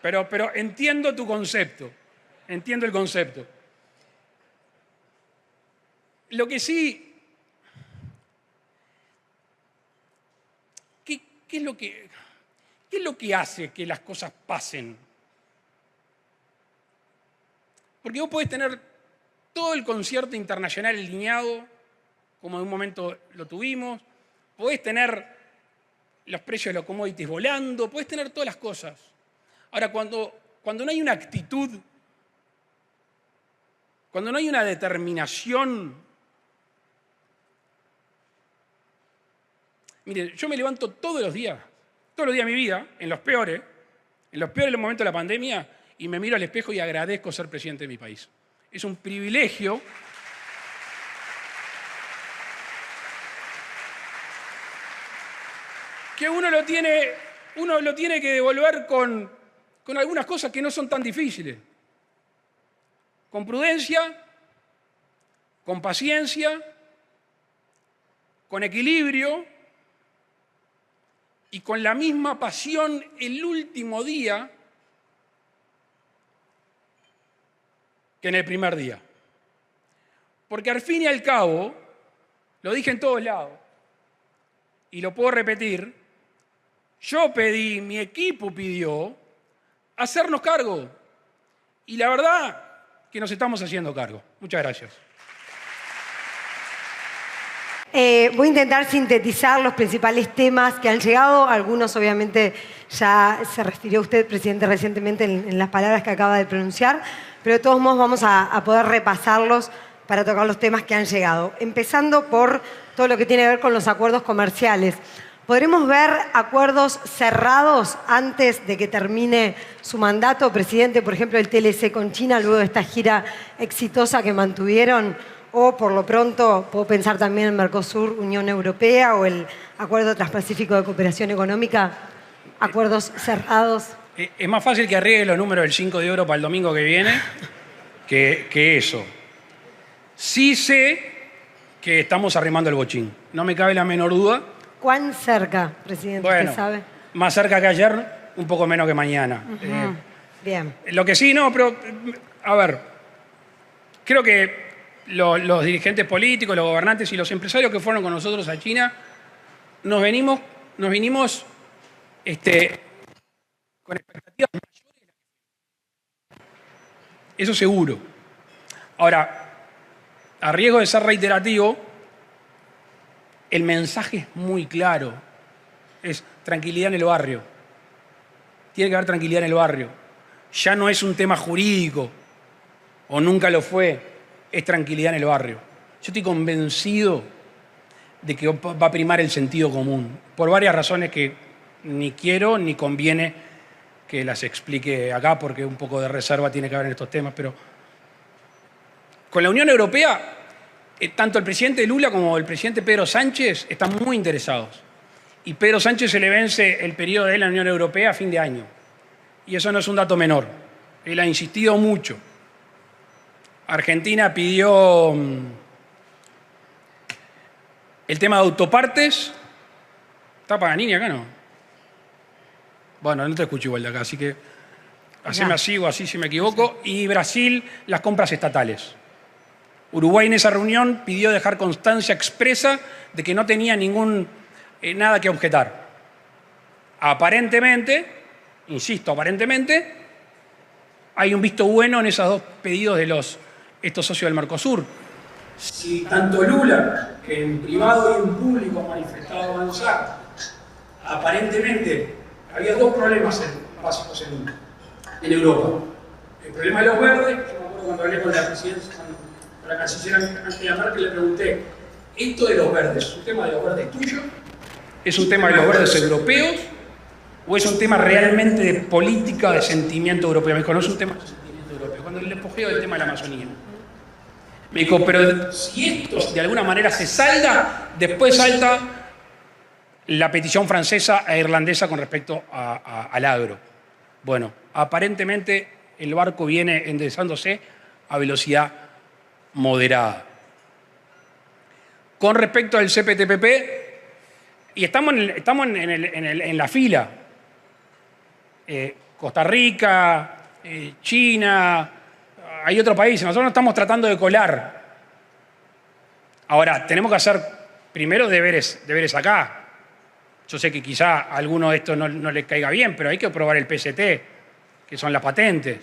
pero entiendo tu concepto, entiendo el concepto. Lo que sí, ¿qué es lo que hace que las cosas pasen? Porque vos podés tener todo el concierto internacional alineado, como en un momento lo tuvimos, podés tener los precios de los commodities volando, podés tener todas las cosas. Ahora, cuando no hay una actitud, cuando no hay una determinación. Mire, yo me levanto todos los días de mi vida, en los peores momentos de la pandemia, y me miro al espejo y agradezco ser presidente de mi país. Es un privilegio. Que uno lo tiene que devolver con algunas cosas que no son tan difíciles. Con prudencia, con paciencia, con equilibrio y con la misma pasión el último día que en el primer día. Porque al fin y al cabo, lo dije en todos lados, y lo puedo repetir, yo pedí, mi equipo pidió, hacernos cargo. Y la verdad que nos estamos haciendo cargo. Muchas gracias. Voy a intentar sintetizar los principales temas que han llegado. Algunos, obviamente, ya se refirió usted, presidente, recientemente en las palabras que acaba de pronunciar, pero de todos modos vamos a poder repasarlos para tocar los temas que han llegado. Empezando por todo lo que tiene que ver con los acuerdos comerciales. ¿Podremos ver acuerdos cerrados antes de que termine su mandato, presidente? Por ejemplo, el TLC con China, luego de esta gira exitosa que mantuvieron. O, por lo pronto, puedo pensar también en Mercosur, Unión Europea, o el Acuerdo Transpacífico de Cooperación Económica. Acuerdos cerrados. Es más fácil que arregle los números del 5 de oro para el domingo que viene que eso. Sí sé que estamos arrimando el bochín. No me cabe la menor duda. ¿Cuán cerca, presidente, bueno, usted sabe? Más cerca que ayer, un poco menos que mañana. Bien. Lo que sí, no, pero, a ver, creo que los dirigentes políticos, los gobernantes y los empresarios que fueron con nosotros a China, nos vinimos con expectativas mayores. Eso seguro. Ahora, a riesgo de ser reiterativo, el mensaje es muy claro. Es tranquilidad en el barrio. Tiene que haber tranquilidad en el barrio. Ya no es un tema jurídico, o nunca lo fue, es tranquilidad en el barrio. Yo estoy convencido de que va a primar el sentido común, por varias razones que ni quiero ni conviene que las explique acá, porque un poco de reserva tiene que haber en estos temas, pero con la Unión Europea, tanto el presidente Lula como el presidente Pedro Sánchez están muy interesados. Y Pedro Sánchez se le vence el periodo de la Unión Europea a fin de año. Y eso no es un dato menor. Él ha insistido mucho. Argentina pidió el tema de autopartes. ¿Está Paganini acá, no? Bueno, no te escucho igual de acá, así que haceme así o así si me equivoco. Y Brasil, las compras estatales. Uruguay en esa reunión pidió dejar constancia expresa de que no tenía nada que objetar. Aparentemente, insisto, aparentemente, hay un visto bueno en esos dos pedidos de estos socios del Mercosur. Si tanto Lula, que en privado y en público ha manifestado avanzar, aparentemente había dos problemas básicos en Europa. El problema de los verdes, yo me acuerdo cuando hablé con la presidencia, con la canciller Angela Merkel, le pregunté, ¿esto de los verdes es un tema de los verdes tuyo? ¿Es un tema de los verdes europeos? ¿O es un tema realmente de política de sentimiento europeo? Me dijo, no es un tema de sentimiento europeo. Cuando le empujeo del tema de la Amazonía. Me dijo, pero si esto de alguna manera se salda, después salta la petición francesa e irlandesa con respecto al agro. Bueno, aparentemente el barco viene enderezándose a velocidad moderada. Con respecto al CPTPP, y estamos en la fila. Costa Rica, China, hay otros países. Nosotros nos estamos tratando de colar. Ahora, tenemos que hacer primero deberes acá. Yo sé que quizá a alguno de estos no le caiga bien, pero hay que aprobar el PST, que son las patentes.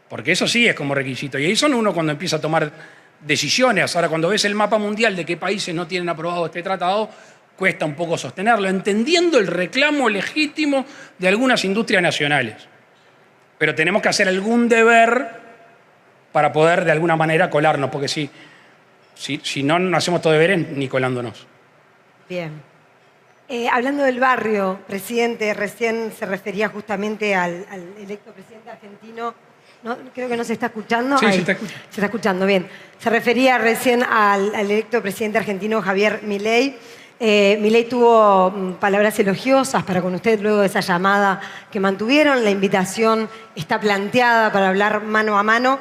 Porque eso sí es como requisito. Y ahí son uno cuando empieza a tomar decisiones. Ahora, cuando ves el mapa mundial de qué países no tienen aprobado este tratado, cuesta un poco sostenerlo, entendiendo el reclamo legítimo de algunas industrias nacionales. Pero tenemos que hacer algún deber para poder de alguna manera colarnos, porque si no hacemos todo deberes, ni colándonos. Bien. Hablando del barrio, presidente, recién se refería justamente al electo presidente argentino. No, creo que no se está escuchando. Sí, ahí. se está escuchando. Se está escuchando, bien. Se refería recién al electo presidente argentino Javier Milei. Milei tuvo palabras elogiosas para con usted luego de esa llamada que mantuvieron. La invitación está planteada para hablar mano a mano.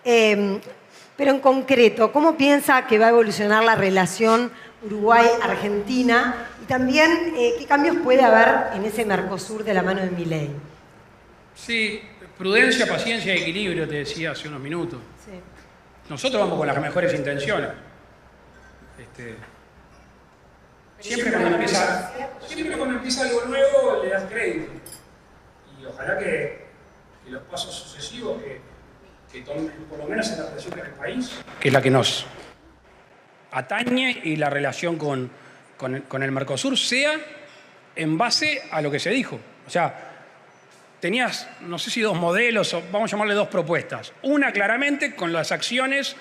Pero en concreto, ¿cómo piensa que va a evolucionar la relación Uruguay-Argentina? Y también, ¿qué cambios puede haber en ese Mercosur de la mano de Milei? Sí, prudencia, paciencia y equilibrio, te decía hace unos minutos. Sí. Nosotros vamos con las mejores intenciones. Siempre cuando empieza algo nuevo le das crédito. Y ojalá que los pasos sucesivos que tomen, por lo menos en la relación con el país, que es la que nos atañe, y la relación con el Mercosur sea en base a lo que se dijo. O sea, tenías, no sé si dos modelos, o vamos a llamarle dos propuestas. Una claramente con las acciones,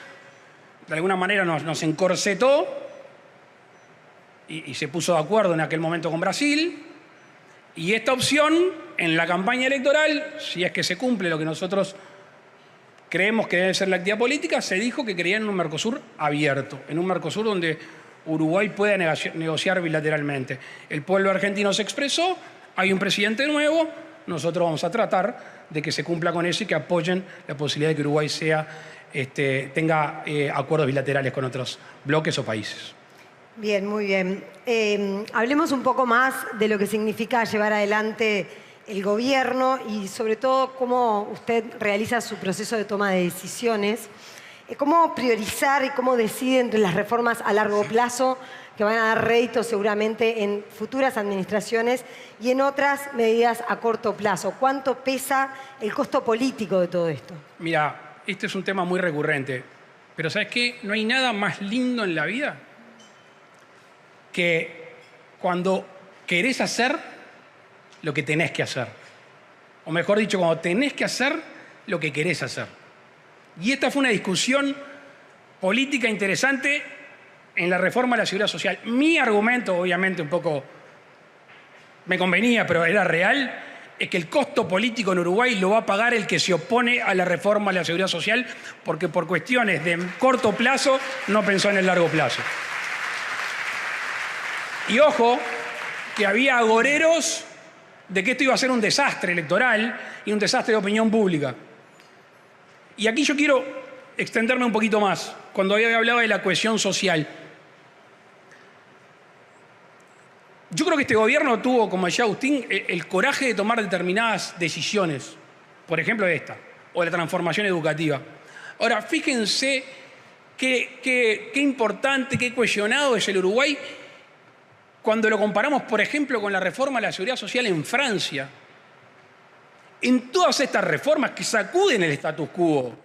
de alguna manera nos encorsetó y se puso de acuerdo en aquel momento con Brasil. Y esta opción, en la campaña electoral, si es que se cumple lo que nosotros creemos que debe ser la actividad política, se dijo que querían un Mercosur abierto, en un Mercosur donde Uruguay pueda negociar bilateralmente. El pueblo argentino se expresó, hay un presidente nuevo, nosotros vamos a tratar de que se cumpla con eso y que apoyen la posibilidad de que Uruguay tenga acuerdos bilaterales con otros bloques o países. Bien, muy bien. Hablemos un poco más de lo que significa llevar adelante el gobierno y sobre todo cómo usted realiza su proceso de toma de decisiones. ¿Cómo priorizar y cómo decide entre las reformas a largo plazo que van a dar rédito seguramente en futuras administraciones y en otras medidas a corto plazo? ¿Cuánto pesa el costo político de todo esto? Mira, este es un tema muy recurrente, pero ¿sabes qué? No hay nada más lindo en la vida que cuando querés hacer lo que tenés que hacer. O mejor dicho, cuando tenés que hacer lo que querés hacer. Y esta fue una discusión política interesante en la reforma de la Seguridad Social. Mi argumento, obviamente un poco me convenía, pero era real, es que el costo político en Uruguay lo va a pagar el que se opone a la reforma de la Seguridad Social, porque por cuestiones de corto plazo no pensó en el largo plazo. Y ojo, que había agoreros de que esto iba a ser un desastre electoral y un desastre de opinión pública. Y aquí yo quiero extenderme un poquito más, cuando hablaba de la cohesión social. Yo creo que este gobierno tuvo, como decía Agustín, el coraje de tomar determinadas decisiones, por ejemplo esta, o la transformación educativa. Ahora, fíjense qué importante, qué cohesionado es el Uruguay cuando lo comparamos, por ejemplo, con la reforma de la Seguridad Social en Francia. En todas estas reformas que sacuden el status quo,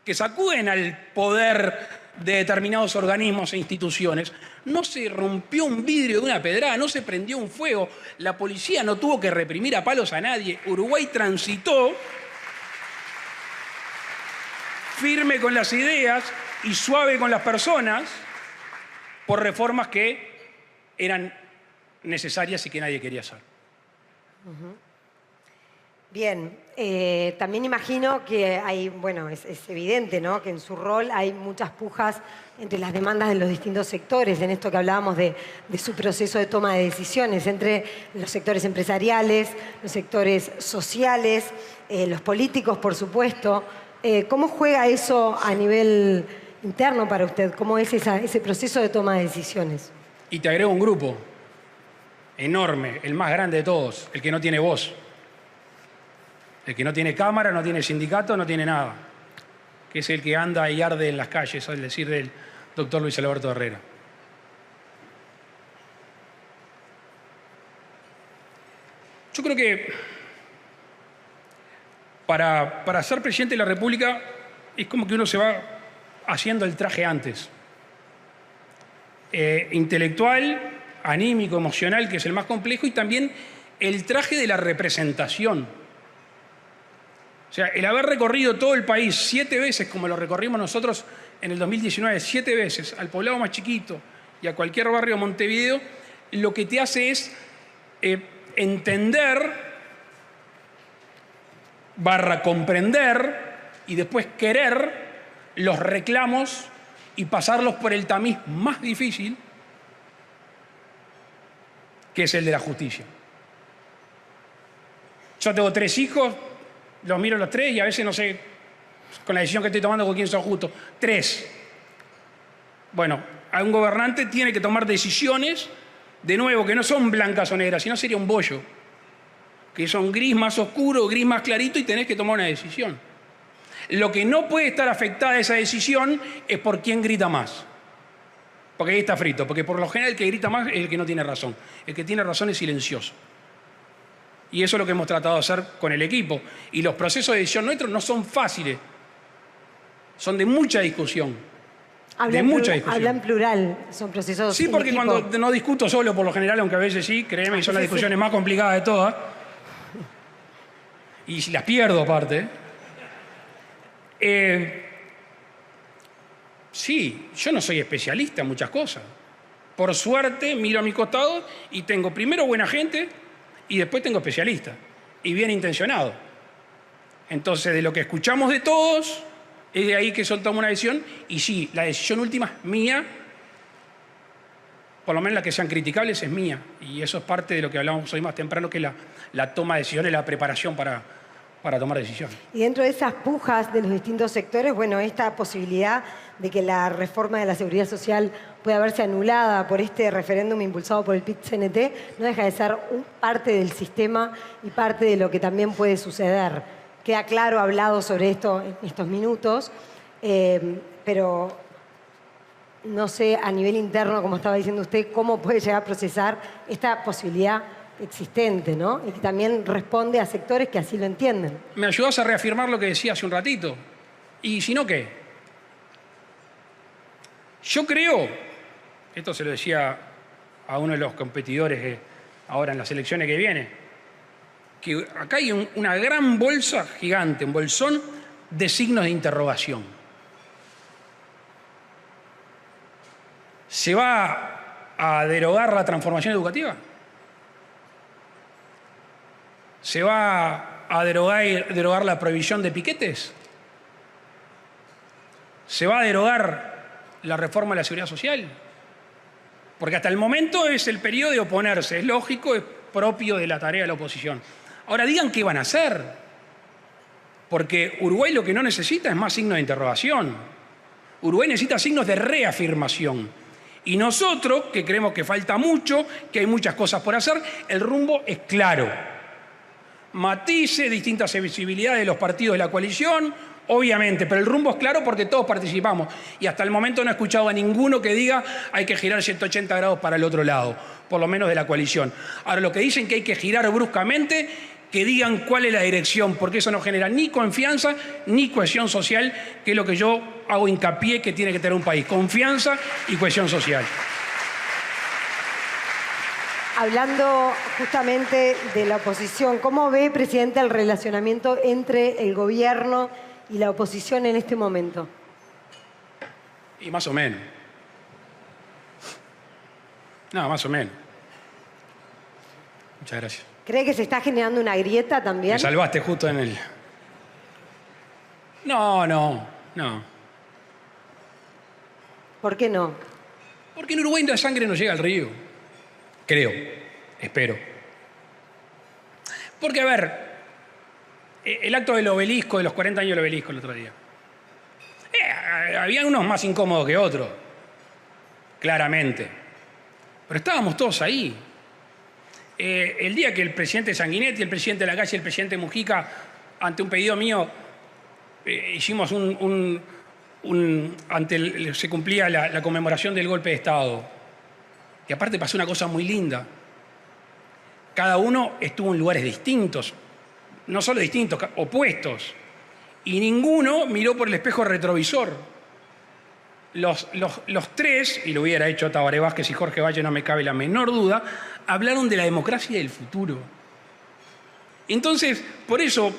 que sacuden al poder de determinados organismos e instituciones, no se rompió un vidrio de una pedrada, no se prendió un fuego, la policía no tuvo que reprimir a palos a nadie. Uruguay transitó firme con las ideas y suave con las personas por reformas que eran necesarias y que nadie quería hacer. Bien, también imagino que hay, bueno, es evidente, ¿no?, que en su rol hay muchas pujas entre las demandas de los distintos sectores, en esto que hablábamos de su proceso de toma de decisiones, entre los sectores empresariales, los sectores sociales, los políticos, por supuesto. ¿Cómo juega eso a nivel interno para usted? ¿Cómo es ese proceso de toma de decisiones? Y te agrego un grupo enorme, el más grande de todos, el que no tiene voz. El que no tiene cámara, no tiene sindicato, no tiene nada. Que es el que anda y arde en las calles, es decir, doctor Luis Alberto Herrera. Yo creo que para ser presidente de la República es como que uno se va haciendo el traje antes. Intelectual, anímico, emocional, que es el más complejo, y también el traje de la representación. O sea, el haber recorrido todo el país 7 veces, como lo recorrimos nosotros en el 2019, 7 veces, al poblado más chiquito y a cualquier barrio de Montevideo, lo que te hace es entender, comprender y después querer los reclamos y pasarlos por el tamiz más difícil, que es el de la justicia. Yo tengo 3 hijos, los miro los 3 y a veces no sé, con la decisión que estoy tomando, con quién son justos. 3. Bueno, un gobernante tiene que tomar decisiones, de nuevo, que no son blancas o negras, sino sería un bollo, que son gris más oscuro, gris más clarito, y tenés que tomar una decisión. Lo que no puede estar afectada esa decisión es por quién grita más. Porque ahí está frito, porque por lo general el que grita más es el que no tiene razón. El que tiene razón es silencioso. Y eso es lo que hemos tratado de hacer con el equipo. Y los procesos de decisión nuestros no son fáciles. Son de mucha discusión. Hablan plural, son procesos. Sí, porque cuando no discuto solo, por lo general, aunque a veces sí, créeme que son las discusiones más complicadas de todas. Y si las pierdo aparte. Sí, yo no soy especialista en muchas cosas. Por suerte, miro a mi costado y tengo primero buena gente y después tengo especialistas. Y bien intencionados. Entonces, de lo que escuchamos de todos, es de ahí que soltamos una decisión. Y sí, la decisión última es mía. Por lo menos las que sean criticables es mía. Y eso es parte de lo que hablábamos hoy más temprano, que es la toma de decisiones, la preparación para tomar decisiones. Y dentro de esas pujas de los distintos sectores, bueno, esta posibilidad de que la reforma de la seguridad social pueda verse anulada por este referéndum impulsado por el PIT-CNT, no deja de ser parte del sistema y parte de lo que también puede suceder. Queda claro, hablado sobre esto en estos minutos, pero no sé a nivel interno, como estaba diciendo usted, cómo puede llegar a procesar esta posibilidad existente, ¿no? Y que también responde a sectores que así lo entienden. Me ayudás a reafirmar lo que decía hace un ratito. ¿Y si no qué? Yo creo, esto se lo decía a uno de los competidores ahora en las elecciones que viene, que acá hay una gran bolsa gigante, un bolsón de signos de interrogación. ¿Se va a derogar la transformación educativa? ¿Se va a derogar la prohibición de piquetes? ¿Se va a derogar la reforma de la seguridad social? Porque hasta el momento es el periodo de oponerse, es lógico, es propio de la tarea de la oposición. Ahora digan qué van a hacer, porque Uruguay lo que no necesita es más signos de interrogación. Uruguay necesita signos de reafirmación. Y nosotros, que creemos que falta mucho, que hay muchas cosas por hacer, el rumbo es claro. Matices, distintas sensibilidades de los partidos de la coalición, obviamente, pero el rumbo es claro porque todos participamos. Y hasta el momento no he escuchado a ninguno que diga hay que girar 180 grados para el otro lado, por lo menos de la coalición. Ahora, lo que dicen que hay que girar bruscamente, que digan cuál es la dirección, porque eso no genera ni confianza ni cohesión social, que es lo que yo hago hincapié que tiene que tener un país: confianza y cohesión social. Hablando justamente de la oposición, ¿cómo ve, presidente, el relacionamiento entre el gobierno y la oposición en este momento? Y más o menos. No, más o menos. Muchas gracias. ¿Cree que se está generando una grieta también? Me salvaste justo en el... No. ¿Por qué no? Porque en Uruguay la sangre no llega al río. Creo, espero. Porque, a ver, el acto del obelisco, de los 40 años del obelisco el otro día. Había unos más incómodos que otros, claramente. Pero estábamos todos ahí. El día que el presidente Sanguinetti, el presidente de la calle y el presidente Mujica, ante un pedido mío, hicimos un se cumplía la conmemoración del golpe de Estado. Y aparte pasó una cosa muy linda. Cada uno estuvo en lugares distintos, no solo distintos, opuestos. Y ninguno miró por el espejo retrovisor. Los tres, y lo hubiera hecho Tabaré Vázquez y Jorge Valle, no me cabe la menor duda, hablaron de la democracia del futuro. Entonces, por eso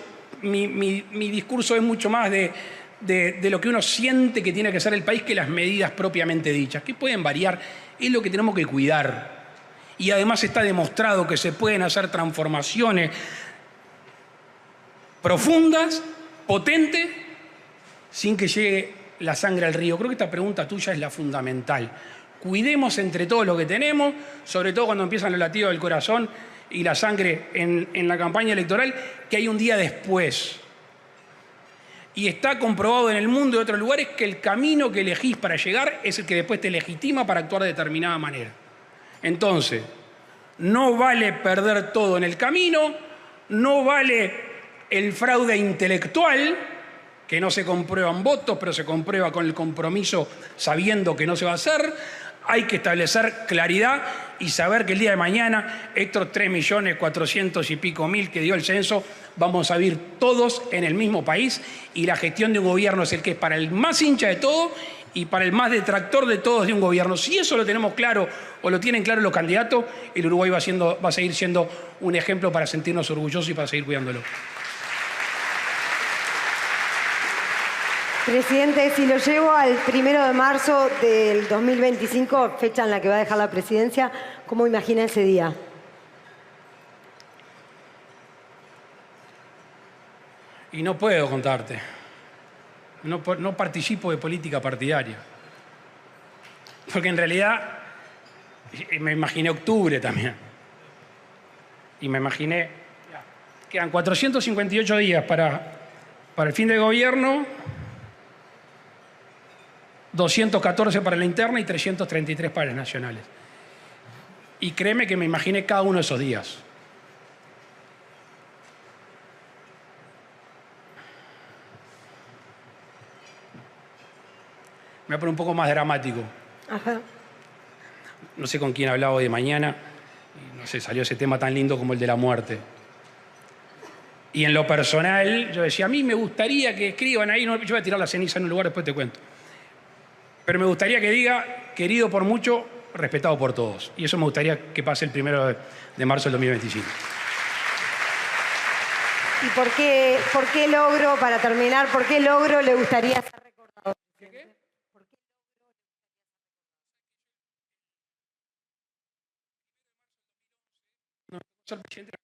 mi discurso es mucho más de lo que uno siente que tiene que ser el país que las medidas propiamente dichas, que pueden variar, es lo que tenemos que cuidar. Y además está demostrado que se pueden hacer transformaciones profundas, potentes, sin que llegue la sangre al río. Creo que esta pregunta tuya es la fundamental. Cuidemos entre todos lo que tenemos, sobre todo cuando empiezan los latidos del corazón y la sangre en la campaña electoral, que hay un día después. Y está comprobado en el mundo y otros lugares que el camino que elegís para llegar es el que después te legitima para actuar de determinada manera. Entonces, no vale perder todo en el camino, no vale el fraude intelectual, que no se comprueban votos, pero se comprueba con el compromiso sabiendo que no se va a hacer. Hay que establecer claridad y saber que el día de mañana, estos 3.400.000 y pico que dio el censo, vamos a vivir todos en el mismo país y la gestión de un gobierno es el que es para el más hincha de todo y para el más detractor de todos de un gobierno. Si eso lo tenemos claro o lo tienen claro los candidatos, el Uruguay va a seguir siendo un ejemplo para sentirnos orgullosos y para seguir cuidándolo. Presidente, si lo llevo al 1 de marzo del 2025, fecha en la que va a dejar la presidencia, ¿cómo imagina ese día? Y no puedo contarte. No participo de política partidaria. Porque en realidad me imaginé octubre también. Y me imaginé, quedan 458 días para el fin del gobierno, 214 para la interna y 333 para las nacionales. Y créeme que me imaginé cada uno de esos días. Me voy a poner un poco más dramático. Ajá. No sé con quién hablaba hoy de mañana, y no sé, salió ese tema tan lindo como el de la muerte. Y en lo personal, yo decía, a mí me gustaría que escriban ahí, yo voy a tirar la ceniza en un lugar, después te cuento. Pero me gustaría que diga, querido por mucho, respetado por todos. Y eso me gustaría que pase el 1 de marzo del 2025. ¿Y por qué logro, para terminar, por qué logro le gustaría ser recordado? ¿Qué? Ser presidente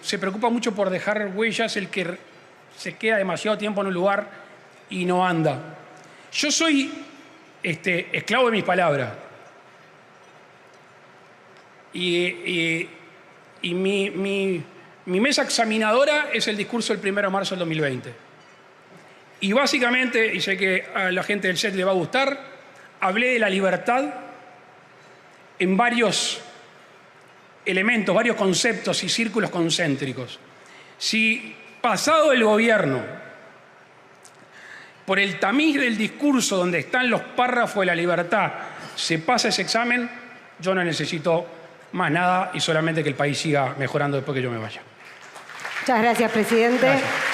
se preocupa mucho por dejar huellas, el que se queda demasiado tiempo en un lugar y no anda. Yo soy esclavo de mis palabras. Y mi mesa examinadora es el discurso del 1 de marzo del 2020. Y básicamente, y sé que a la gente del set le va a gustar, hablé de la libertad en varios elementos, varios conceptos y círculos concéntricos. Si pasado el gobierno, por el tamiz del discurso donde están los párrafos de la libertad, se pasa ese examen, yo no necesito más nada y solamente que el país siga mejorando después que yo me vaya. Muchas gracias, presidente. Gracias.